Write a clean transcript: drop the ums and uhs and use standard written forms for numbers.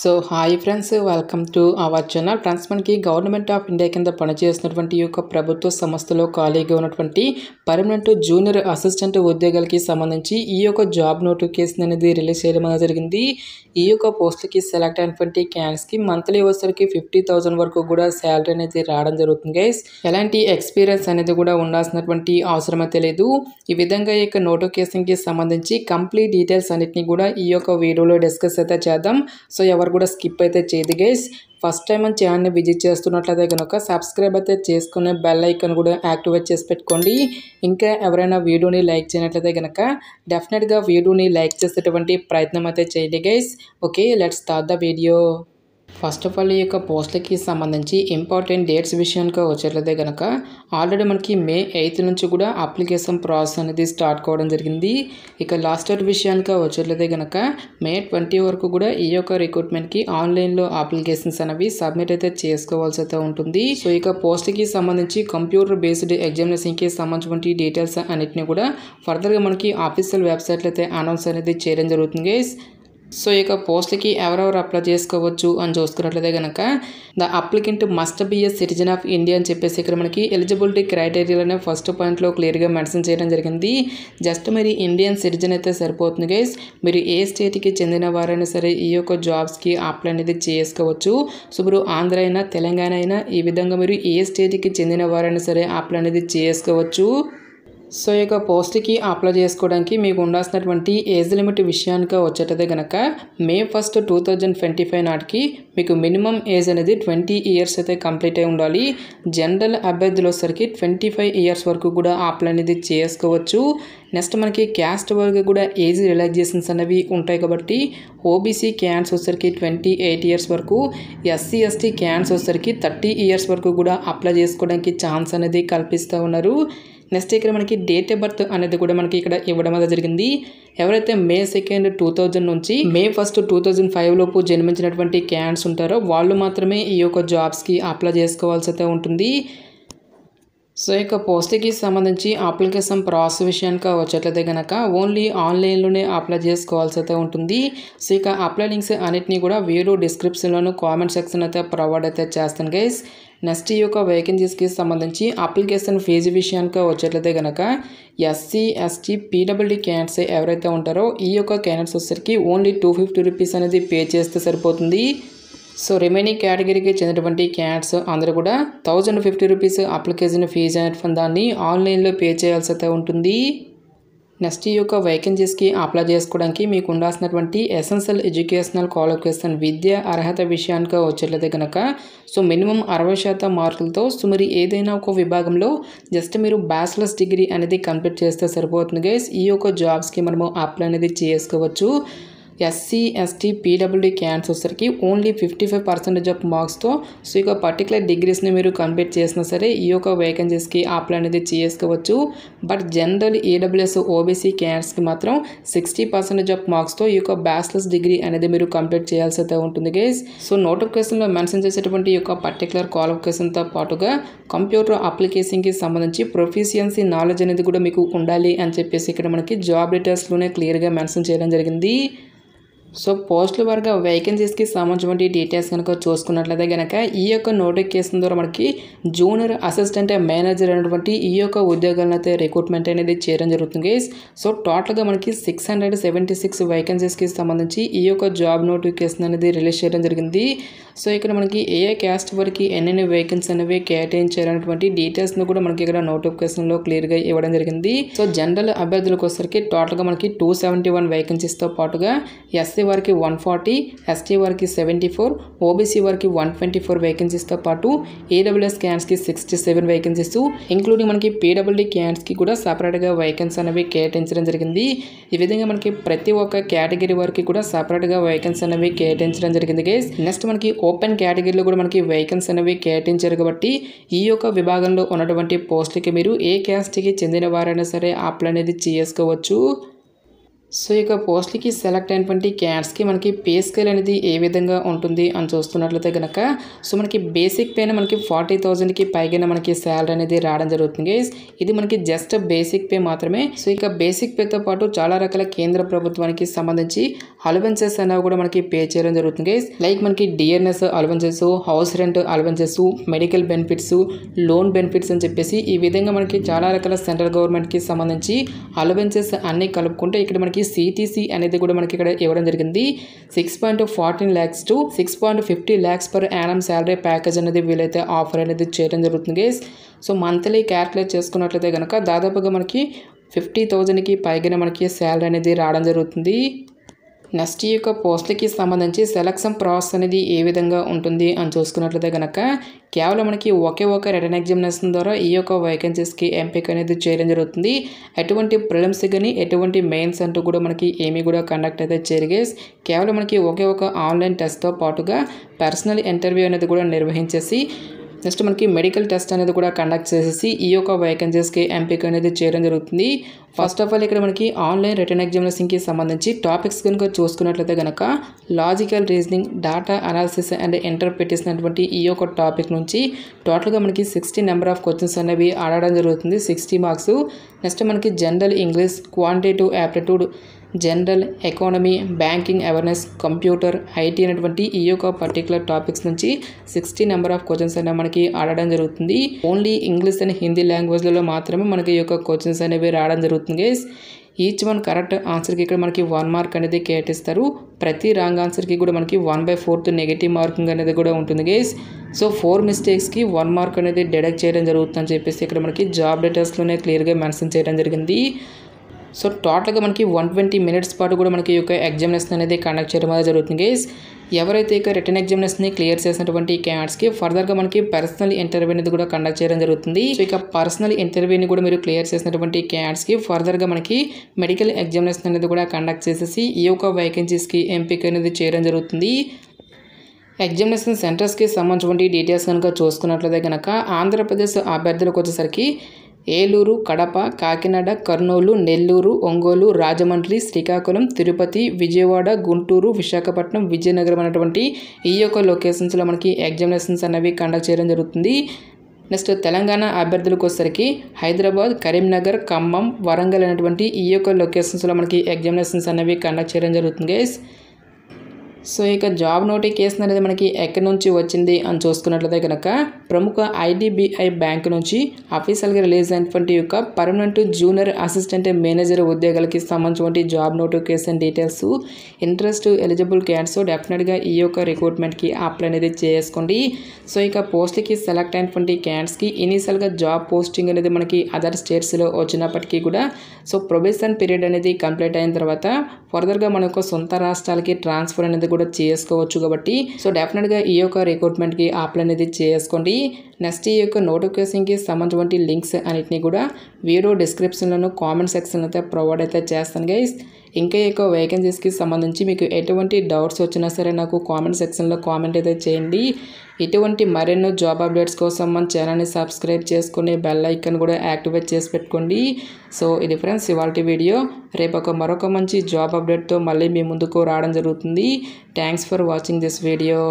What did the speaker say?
So hi friends, welcome to our channel. Friends, మనకి government of India కింద పనిచేస్తున్నటువంటి ఈ యొక్క ప్రభుత్వ సంస్థలో ఖాళీగా ఉన్నటువంటి పర్మనెంట్ జూనియర్ అసిస్టెంట్ ఉద్యోగాలకి సంబంధించి ఈ యొక్క జాబ్ నోటిఫికేషన్ అనేది రిలీజ్ చేయడం జరిగింది. ఈ యొక్క పోస్టులకి సెలెక్ట్ అయినటువంటి క్యాండిడేట్స్కి మంత్లీ వచ్చేసరికి 50,000 వరకు కూడా శాలరీ అనేది రావడం జరుగుతుంది గైస్. ఎలాంటి ఎక్స్పీరియన్స్ అనేది కూడా ఉండాల్సినటువంటి అవసరం అయితే లేదు. ఈ విధంగా ఈ యొక్క నోటిఫికేషన్కి సంబంధించి కంప్లీట్ డీటెయిల్స్ అన్నిటిని కూడా ఈ యొక్క వీడియోలో డిస్కస్ అయితే చేద్దాం. సో ఎవరు కూడా స్కిప్ అయితే చేయదు గైస్. ఫస్ట్ టైం మన ఛానల్ని విజిట్ చేస్తున్నట్లయితే కనుక సబ్స్క్రైబ్ అయితే చేసుకునే బెల్ ఐకాన్ కూడా యాక్టివేట్ చేసి పెట్టుకోండి. ఇంకా ఎవరైనా వీడియోని లైక్ చేయనట్లయితే కనుక డెఫినెట్గా వీడియోని లైక్ చేసేటువంటి ప్రయత్నం అయితే చేయండి guys. Okay, let's start the video. First of all ఈ యొక్క పోస్టులకి సంబంధించి ఇంపార్టెంట్ డేట్స్ విషయానికి వచ్చేట్లయితే కనుక ఆల్రెడీ మనకి May 8 నుంచి కూడా అప్లికేషన్ ప్రాసెస్ అనేది స్టార్ట్ కావడం జరిగింది. ఇక లాస్ట్ డేట్ విషయానికి వచ్చేట్లయితే కనుక May 20 వరకు కూడా ఈ యొక్క రిక్రూట్మెంట్కి ఆన్లైన్లో అప్లికేషన్స్ అనేవి సబ్మిట్ అయితే చేసుకోవాల్సి అయితే ఉంటుంది. సో ఇక పోస్ట్కి సంబంధించి కంప్యూటర్ బేస్డ్ ఎగ్జామినేషన్కి సంబంధించిన డీటెయిల్స్ అన్నిటిని కూడా ఫర్దర్గా మనకి ఆఫీషియల్ వెబ్సైట్లో అయితే అనౌన్స్ అనేది చేయడం జరుగుతుంది గైస్. సో ఇక పోస్ట్కి ఎవరెవరు అప్లై చేసుకోవచ్చు అని చూసుకున్నట్లయితే కనుక the applicant must be A citizen of India అని చెప్పేసి ఇక్కడ మనకి ఎలిజిబిలిటీ క్రైటీరియాలోనే ఫస్ట్ పాయింట్లో క్లియర్గా మెన్షన్ చేయడం జరిగింది. జస్ట్ మీరు ఇండియన్ సిటిజన్ అయితే సరిపోతుంది గైస్. మీరు ఏ స్టేట్కి చెందిన వారైనా సరే ఈ యొక్క జాబ్స్కి అప్లై అనేది చేసుకోవచ్చు. సో మీరు ఆంధ్ర అయినా తెలంగాణ అయినా ఈ విధంగా మీరు ఏ స్టేట్కి చెందిన వారైనా సరే అప్లై అనేది చేసుకోవచ్చు. సో ఈ యొక్క పోస్ట్కి అప్లై చేసుకోవడానికి మీకు ఉండాల్సినటువంటి ఏజ్ లిమిట్ విషయానికి వచ్చేటదే కనుక May 1, 2025 నాటికి మీకు మినిమం ఏజ్ అనేది 20 ఇయర్స్ అయితే కంప్లీట్ అయి ఉండాలి. జనరల్ అభ్యర్థులు వచ్చేసరికి 25 ఇయర్స్ వరకు కూడా అప్లై అనేది చేసుకోవచ్చు. నెక్స్ట్ మనకి క్యాస్ట్ వరకు కూడా ఏజ్ రిలాక్సేషన్స్ అనేవి ఉంటాయి కాబట్టి ఓబీసీ క్యాండిడేట్స్ వచ్చేసరికి 28 ఇయర్స్ వరకు, ఎస్సీ ఎస్టీ క్యాండిడేట్స్ వచ్చేసరికి 30 ఇయర్స్ వరకు కూడా అప్లై చేసుకోవడానికి ఛాన్స్ అనేది కల్పిస్తూ ఉన్నారు. నెక్స్ట్ ఇక్కడ మనకి డేట్ ఆఫ్ బర్త్ అనేది కూడా మనకి ఇక్కడ ఇవ్వడం అనేది జరిగింది. ఎవరైతే May 2, 2000 నుంచి May 1, 2005 లోపు జన్మించినటువంటి క్యాండిడేట్స్ ఉంటారో వాళ్ళు మాత్రమే ఈ యొక్క జాబ్స్కి అప్లై చేసుకోవాల్సి అయితే ఉంటుంది. సో ఇక పోస్ట్కి సంబంధించి అప్లికేషన్ ప్రాసెస్ విషయానికి వచ్చేట్లయితే కనుక ఓన్లీ ఆన్లైన్లోనే అప్లై చేసుకోవాల్సి అయితే ఉంటుంది. సో ఇక అప్లై లింక్స్ అన్నిటినీ కూడా వీడియో డిస్క్రిప్షన్లోను కామెంట్ సెక్షన్ అయితే ప్రొవైడ్ అయితే చేస్తాను గైస్. నెక్స్ట్ ఈ యొక్క వేకెన్సీస్కి సంబంధించి అప్లికేషన్ ఫీజు విషయానికి వచ్చేట్లయితే కనుక ఎస్సీ ఎస్టీ పీడబ్ల్యూడీ క్యాండిడేట్స్ ఎవరైతే ఉంటారో ఈ యొక్క క్యాండిడేట్స్ వచ్చేసరికి ఓన్లీ 250 రూపీస్ అనేది పే చేస్తే సరిపోతుంది. సో రిమైనింగ్ కేటగిరీకి చెందినటువంటి క్యాండిడేట్స్ అందరూ కూడా 1050 రూపీస్ అప్లికేషన్ ఫీజు అనేటువంటి దాన్ని ఆన్లైన్లో పే చేయాల్సి అయితే ఉంటుంది. నెక్స్ట్ ఈ యొక్క వేకెన్సీస్కి అప్లై చేసుకోవడానికి మీకు ఉండాల్సినటువంటి ఎసెన్షియల్ ఎడ్యుకేషనల్ క్వాలిఫికేషన్ విద్య అర్హత విషయానికి వచ్చేట్లయితే కనుక సో మినిమం 60% మార్కులతో సో మీరు ఏదైనా ఒక విభాగంలో జస్ట్ మీరు బ్యాచిలర్స్ డిగ్రీ అనేది కంప్లీట్ చేస్తే సరిపోతుంది గైస్. ఈ యొక్క జాబ్స్కి మనము అప్లై అనేది చేసుకోవచ్చు. ఎస్సీ ఎస్టీ పీడబ్ల్యూడీ క్యాండిడేట్స్ వచ్చేసరికి ఓన్లీ 55% ఆఫ్ మార్క్స్తో సో ఇక పర్టికులర్ డిగ్రీస్ని మీరు కంప్లీట్ చేసినా సరే ఈ యొక్క వేకెన్సీస్కి అప్లై అనేది చేసుకోవచ్చు. బట్ జనరల్ ఈడబ్ల్యూఎస్ ఓబీసీ క్యాండిడేట్స్కి మాత్రం 60% ఆఫ్ మార్క్స్తో ఈ యొక్క బ్యాచిలర్స్ డిగ్రీ అనేది మీరు కంప్లీట్ చేయాల్సి అయితే ఉంటుంది గైస్. సో నోటిఫికేషన్లో మెన్షన్ చేసేటువంటి ఈ యొక్క పర్టికులర్ క్వాలిఫికేషన్తో పాటుగా కంప్యూటర్ అప్లికేషన్కి సంబంధించి ప్రొఫిషియన్సీ నాలెడ్జ్ అనేది కూడా మీకు ఉండాలి అని చెప్పేసి ఇక్కడ మనకి జాబ్ డీటెయిల్స్లోనే క్లియర్గా మెన్షన్ చేయడం జరిగింది. సో పోస్టుల వరకు వేకెన్సీస్కి సంబంధించిన డీటెయిల్స్ కనుక చూసుకున్నట్లయితే కనుక ఈ యొక్క నోటిఫికేషన్ ద్వారా మనకి జూనియర్ అసిస్టెంట్ మేనేజర్ అనేటువంటి ఈ యొక్క ఉద్యోగాలను అయితే రిక్రూట్మెంట్ అనేది చేయడం జరుగుతుంది. సో టోటల్గా మనకి 676 వేకెన్సీస్కి సంబంధించి ఈ యొక్క జాబ్ నోటిఫికేషన్ అనేది రిలీజ్ చేయడం జరిగింది. సో ఇక్కడ మనకి ఏ క్యాస్ట్ వరకు ఎన్ని వేకెన్సీ అనేవి కేటాయించాలనేటువంటి డీటెయిల్స్ను కూడా మనకి ఇక్కడ నోటిఫికేషన్లో క్లియర్గా ఇవ్వడం జరిగింది. సో జనరల్ అభ్యర్థులకు వచ్చేసరికి టోటల్గా మనకి 271 వేకెన్సీస్తో పాటుగా ఎస్సీ వారికి 140, ఎస్టీ వారికి 74, ఓబీసీ వారికి 124 వేకెన్సీస్తో పాటు ఏడబ్ల్యూఎస్ క్యాండిడేట్స్కి 67 వేకెన్సీస్ ఇంక్లూడింగ్ మనకి పీడబ్ల్యూడీ క్యాండిడేట్స్కి కూడా సపరేట్గా వేకెన్సీ అనేవి కేటాయించడం జరిగింది. ఈ విధంగా మనకి ప్రతి ఒక్క కేటగిరీ వారికి కూడా సపరేట్గా వేకెన్సీ అనేవి కేటాయించడం జరిగింది గైస్. నెక్స్ట్ మనకి ఓపెన్ కేటగిరీలో కూడా మనకి వేకెన్సీ అనేవి కేటాయించారు కాబట్టి ఈ యొక్క విభాగంలో ఉన్నటువంటి పోస్టులకి మీరు ఏ క్యాస్ట్కి చెందిన వారైనా సరే అప్లై అనేది చేసుకోవచ్చు. సో ఇక పోస్ట్‌లకి సెలెక్ట్ అయినటువంటి క్యాండిడేట్స్‌కి మనకి పే స్కేల్ అనేది ఏ విధంగా ఉంటుంది అని చూస్తున్నట్లయితే గనక సో మనకి బేసిక్ పేనే మనకి 40,000కి పైగానే మనకి సాలరీ అనేది రావడం జరుగుతుంది గైస్. ఇది మనకి జస్ట్ బేసిక్ పే మాత్రమే. సో ఇక బేసిక్ పేతో పాటు చాలా రకాల కేంద్ర ప్రభుత్వానికి సంబంధించి అలవెన్సెస్ అనేవి కూడా మనకి పే చేయడం జరుగుతుంది గైస్. లైక్ మనకి DNS allowances, house rent allowances, medical benefits, loan benefits అని చెప్పేసి ఈ విధంగా మనకి చాలా రకాల సెంట్రల్ గవర్నమెంట్‌కి సంబంధించి అలవెన్సెస్ అన్నీ కలుపుకుంటే ఇక్కడ మనకి సిటీసీ అనేది కూడా మనకి ఇక్కడ ఇవ్వడం జరిగింది. 6.14 lakhs to 6.50 lakhs per annum salary package అనేది వీలైతే ఆఫర్ అనేది చేయడం జరుగుతుంది గైస్. సో మంత్లీ క్యాల్కులేట్ చేసుకున్నట్లయితే కనుక దాదాపుగా మనకి 50,000కి పైగానే మనకి శాలరీ అనేది రావడం జరుగుతుంది. నెక్స్ట్ ఈ యొక్క పోస్ట్లకి సంబంధించి సెలక్షన్ ప్రాసెస్ అనేది ఏ విధంగా ఉంటుంది అని చూసుకున్నట్లయితే కనుక కేవలం మనకి ఒకే ఒక రిటన్ ఎగ్జామినేషన్ ద్వారా ఈ యొక్క వేకెన్సీస్కి ఎంపిక అనేది చేయడం జరుగుతుంది. ఎటువంటి ప్రిలిమ్స్ కానీ ఎటువంటి మెయిన్స్ అంటూ కూడా మనకి ఏమీ కూడా కండక్ట్ అయితే చేయరు గైస్. కేవలం మనకి ఒకే ఒక ఆన్లైన్ టెస్ట్తో పాటుగా పర్సనల్ ఇంటర్వ్యూ అనేది కూడా నిర్వహించేసి నెక్స్ట్ మనకి మెడికల్ టెస్ట్ అనేది కూడా కండక్ట్ చేసేసి ఈ యొక్క వేకెన్సీస్కి ఎంపిక అనేది చేయడం జరుగుతుంది. ఫస్ట్ ఆఫ్ ఆల్ ఇక్కడ మనకి ఆన్లైన్ రిటన్ ఎగ్జామినేషన్కి సంబంధించి టాపిక్స్ కనుక చూసుకున్నట్లయితే కనుక logical reasoning, data analysis and interpretation అటువంటి ఈ యొక్క టాపిక్ నుంచి టోటల్గా మనకి 60 నెంబర్ ఆఫ్ క్వశ్చన్స్ అనేవి ఆడడం జరుగుతుంది. 60 మార్క్స్. నెక్స్ట్ మనకి general English, quantitative aptitude, general economy, banking awareness, computer, IT అనేటువంటి ఈ యొక్క పర్టికులర్ టాపిక్స్ నుంచి 60 నెంబర్ ఆఫ్ క్వశ్చన్స్ అనేవి మనకి ఆడడం జరుగుతుంది. ఓన్లీ ఇంగ్లీష్ అండ్ హిందీ లాంగ్వేజ్లలో మాత్రమే మనకి ఈ యొక్క క్వశ్చన్స్ అనేవి రావడం జరుగుతుంది గైస్. ఈచ్ వన్ కరెక్ట్ ఆన్సర్కి ఇక్కడ మనకి 1 మార్క్ అనేది కేటాయిస్తారు. ప్రతి రాంగ్ ఆన్సర్కి కూడా మనకి 1/4 నెగిటివ్ మార్కింగ్ అనేది కూడా ఉంటుంది గైస్. సో 4 మిస్టేక్స్కి 1 మార్క్ అనేది డిడక్ట్ చేయడం జరుగుతుందని చెప్పేసి ఇక్కడ మనకి జాబ్ డీటెయిల్స్లోనే క్లియర్గా మెన్షన్ చేయడం జరిగింది. సో టోటల్గా మనకి 120 మినిట్స్ పాటు కూడా మనకి ఈ యొక్క ఎగ్జామినేషన్ అనేది కండక్ట్ చేయడం అనేది జరుగుతుంది గైస్. ఎవరైతే ఇక రిటర్న్ ఎగ్జామినేషన్ని క్లియర్ చేసినటువంటి క్యాండిడేట్స్కి ఫర్దర్గా మనకి పర్సనల్ ఇంటర్వ్యూ అనేది కూడా కండక్ట్ చేయడం జరుగుతుంది. సో ఇక పర్సనల్ ఇంటర్వ్యూని కూడా మీరు క్లియర్ చేసినటువంటి క్యాండిడేట్స్కి ఫర్దర్గా మనకి మెడికల్ ఎగ్జామినేషన్ అనేది కూడా కండక్ట్ చేసేసి ఈ యొక్క వేకెన్సీస్కి ఎంపిక అనేది చేయడం జరుగుతుంది. ఎగ్జామినేషన్ సెంటర్స్కి సంబంధించిన డీటెయిల్స్ కనుక చూసుకున్నట్లయితే కనుక ఆంధ్రప్రదేశ్ అభ్యర్థులకు వచ్చేసరికి ఏలూరు, కడప, కాకినాడ, కర్నూలు, నెల్లూరు, ఒంగోలు, రాజమండ్రి, శ్రీకాకుళం, తిరుపతి, విజయవాడ, గుంటూరు, విశాఖపట్నం, విజయనగరం అనేటువంటి ఈ యొక్క లొకేషన్స్లో మనకి ఎగ్జామినేషన్స్ అనేవి కండక్ట్ చేయడం జరుగుతుంది. నెక్స్ట్ తెలంగాణ అభ్యర్థులకు వచ్చేసరికి హైదరాబాద్, కరీంనగర్, ఖమ్మం, వరంగల్ అనేటువంటి ఈ యొక్క లొకేషన్స్లో మనకి ఎగ్జామినేషన్స్ అనేవి కండక్ట్ చేయడం జరుగుతుంది గైస్. సో ఇక జాబ్ నోటిఫికేషన్ అనేది మనకి ఎక్కడి నుంచి వచ్చింది అని చూసుకున్నట్లయితే కనుక ప్రముఖ ఐడిబిఐ బ్యాంక్ నుంచి అఫీషియల్గా రిలీజ్ అయినటువంటి యొక్క పర్మనెంట్ జూనియర్ అసిస్టెంట్ మేనేజర్ ఉద్యోగాలకి సంబంధించిన job notification details. Interest eligible candidates డెఫినెట్గా ఈ యొక్క రిక్రూట్మెంట్కి అప్లై అనేది చేసుకోండి. సో ఇక పోస్ట్కి సెలెక్ట్ అయినటువంటి క్యాండిడేట్స్కి ఇనీషియల్గా జాబ్ పోస్టింగ్ అనేది మనకి అదర్ స్టేట్స్లో వచ్చినప్పటికీ కూడా సో ప్రొబేషన్ పీరియడ్ అనేది కంప్లీట్ అయిన తర్వాత ఫర్దర్గా మన యొక్క సొంత రాష్ట్రాలకి ట్రాన్స్ఫర్ అనేది కూడా చేసుకోవచ్చు కాబట్టి సో డెఫినెట్గా ఈ యొక్క రిక్రూట్మెంట్కి అప్లై అనేది చేసుకోండి. నెక్స్ట్ ఈ యొక్క నోటిఫికేషన్కి సంబంధించిన లింక్స్ అన్నిటిని కూడా వీడియో డిస్క్రిప్షన్లోను కామెంట్ సెక్షన్లో అయితే ప్రొవైడ్ అయితే చేస్తాను గైస్. ఇంకా ఈ యొక్క వేకెన్సీస్కి సంబంధించి మీకు ఎటువంటి డౌట్స్ వచ్చినా సరే నాకు కామెంట్ సెక్షన్లో కామెంట్ అయితే చేయండి. ఇటువంటి మరెన్నో జాబ్ అప్డేట్స్ కోసం మన ఛానల్ని సబ్స్క్రైబ్ చేసుకుని బెల్ ఐకాన్ కూడా యాక్టివేట్ చేసి పెట్టుకోండి. సో ఇది ఫ్రెండ్స్ ఇవాల్టి వీడియో. రేపు మరొక మంచి జాబ్ అప్డేట్తో మళ్ళీ మీ ముందుకు రావడం జరుగుతుంది. Thanks for watching this video.